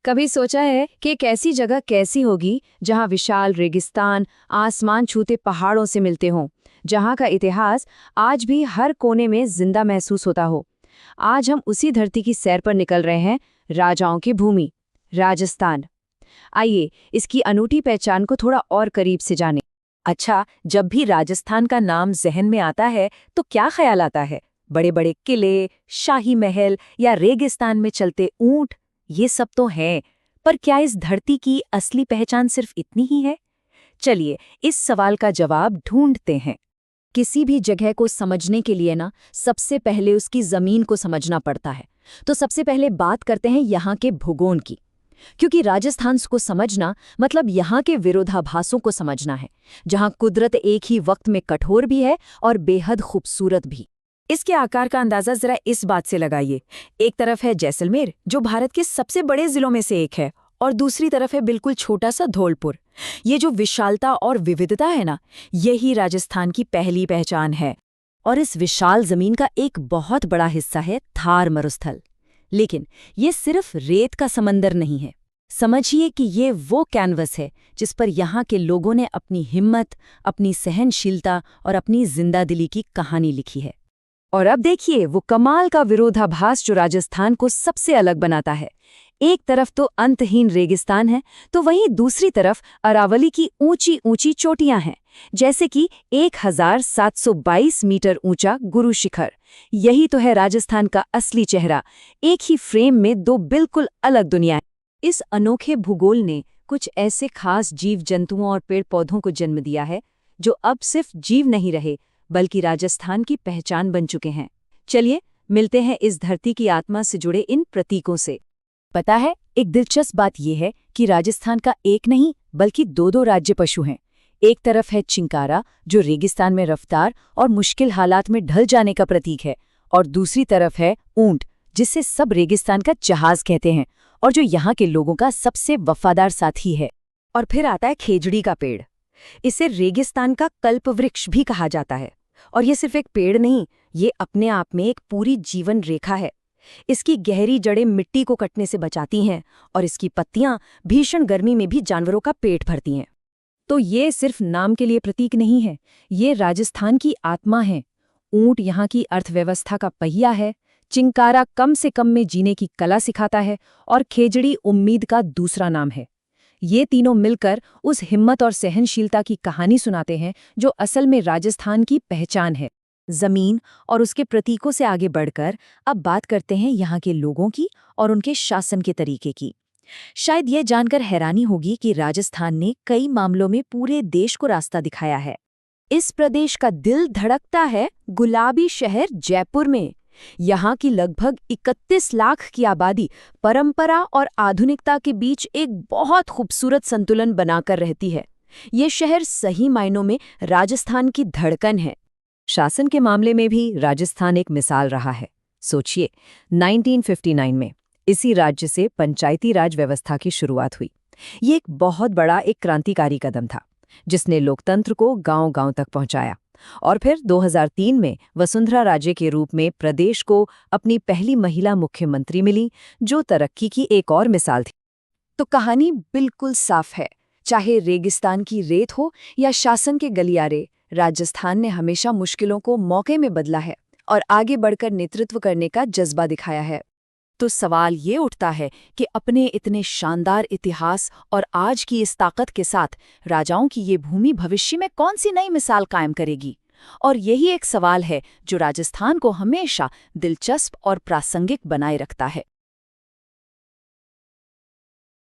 कभी सोचा है कि एक ऐसी जगह कैसी होगी जहां विशाल रेगिस्तान आसमान छूते पहाड़ों से मिलते हों, जहां का इतिहास आज भी हर कोने में जिंदा महसूस होता हो। आज हम उसी धरती की सैर पर निकल रहे हैं, राजाओं की भूमि राजस्थान। आइए इसकी अनूठी पहचान को थोड़ा और करीब से जानें। अच्छा, जब भी राजस्थान का नाम जहन में आता है तो क्या ख्याल आता है? बड़े बड़े किले, शाही महल या रेगिस्तान में चलते ऊंट? ये सब तो हैं, पर क्या इस धरती की असली पहचान सिर्फ इतनी ही है? चलिए इस सवाल का जवाब ढूंढते हैं। किसी भी जगह को समझने के लिए ना सबसे पहले उसकी जमीन को समझना पड़ता है। तो सबसे पहले बात करते हैं यहाँ के भूगोल की, क्योंकि राजस्थान को समझना मतलब यहाँ के विरोधाभासों को समझना है, जहाँ कुदरत एक ही वक्त में कठोर भी है और बेहद खूबसूरत भी। इसके आकार का अंदाजा जरा इस बात से लगाइए। एक तरफ है जैसलमेर, जो भारत के सबसे बड़े जिलों में से एक है, और दूसरी तरफ है बिल्कुल छोटा सा धौलपुर। ये जो विशालता और विविधता है ना, यही राजस्थान की पहली पहचान है। और इस विशाल जमीन का एक बहुत बड़ा हिस्सा है थार मरुस्थल। लेकिन ये सिर्फ रेत का समंदर नहीं है। समझिए कि ये वो कैनवस है जिस पर यहाँ के लोगों ने अपनी हिम्मत, अपनी सहनशीलता और अपनी जिंदादिली की कहानी लिखी है। और अब देखिए वो कमाल का विरोधाभास जो राजस्थान को सबसे अलग बनाता है। एक तरफ तो अंतहीन रेगिस्तान है, तो वहीं दूसरी तरफ अरावली की ऊंची ऊंची चोटियां हैं, जैसे कि 1722 मीटर ऊंचा गुरु शिखर। यही तो है राजस्थान का असली चेहरा, एक ही फ्रेम में दो बिल्कुल अलग दुनियाएं। इस अनोखे भूगोल ने कुछ ऐसे खास जीव जंतुओं और पेड़ पौधों को जन्म दिया है जो अब सिर्फ जीव नहीं रहे बल्कि राजस्थान की पहचान बन चुके हैं। चलिए मिलते हैं इस धरती की आत्मा से जुड़े इन प्रतीकों से। पता है, एक दिलचस्प बात यह है कि राजस्थान का एक नहीं बल्कि दो राज्य पशु हैं। एक तरफ है चिंकारा, जो रेगिस्तान में रफ्तार और मुश्किल हालात में ढल जाने का प्रतीक है, और दूसरी तरफ है ऊंट, जिसे सब रेगिस्तान का जहाज कहते हैं और जो यहाँ के लोगों का सबसे वफादार साथी है। और फिर आता है खेजड़ी का पेड़। इसे रेगिस्तान का कल्पवृक्ष भी कहा जाता है। और ये सिर्फ एक पेड़ नहीं, ये अपने आप में एक पूरी जीवन रेखा है। इसकी गहरी जड़ें मिट्टी को कटने से बचाती हैं और इसकी पत्तियां भीषण गर्मी में भी जानवरों का पेट भरती हैं। तो ये सिर्फ नाम के लिए प्रतीक नहीं है, ये राजस्थान की आत्मा है। ऊंट यहाँ की अर्थव्यवस्था का पहिया है, चिंकारा कम से कम में जीने की कला सिखाता है, और खेजड़ी उम्मीद का दूसरा नाम है। ये तीनों मिलकर उस हिम्मत और सहनशीलता की कहानी सुनाते हैं जो असल में राजस्थान की पहचान है। जमीन और उसके प्रतीकों से आगे बढ़कर अब बात करते हैं यहाँ के लोगों की और उनके शासन के तरीके की। शायद यह जानकर हैरानी होगी कि राजस्थान ने कई मामलों में पूरे देश को रास्ता दिखाया है। इस प्रदेश का दिल धड़कता है गुलाबी शहर जयपुर में। यहाँ की लगभग 31 लाख की आबादी परंपरा और आधुनिकता के बीच एक बहुत खूबसूरत संतुलन बनाकर रहती है। ये शहर सही मायनों में राजस्थान की धड़कन है। शासन के मामले में भी राजस्थान एक मिसाल रहा है। सोचिए, 1959 में इसी राज्य से पंचायती राज व्यवस्था की शुरुआत हुई। ये एक बहुत बड़ा क्रांतिकारी कदम था जिसने लोकतंत्र को गांव-गांव तक पहुंचाया। और फिर 2003 में वसुंधरा राजे के रूप में प्रदेश को अपनी पहली महिला मुख्यमंत्री मिली, जो तरक्की की एक और मिसाल थी। तो कहानी बिल्कुल साफ है, चाहे रेगिस्तान की रेत हो या शासन के गलियारे, राजस्थान ने हमेशा मुश्किलों को मौके में बदला है और आगे बढ़कर नेतृत्व करने का जज्बा दिखाया है। तो सवाल ये उठता है कि अपने इतने शानदार इतिहास और आज की इस ताकत के साथ राजाओं की ये भूमि भविष्य में कौन सी नई मिसाल कायम करेगी? और यही एक सवाल है जो राजस्थान को हमेशा दिलचस्प और प्रासंगिक बनाए रखता है।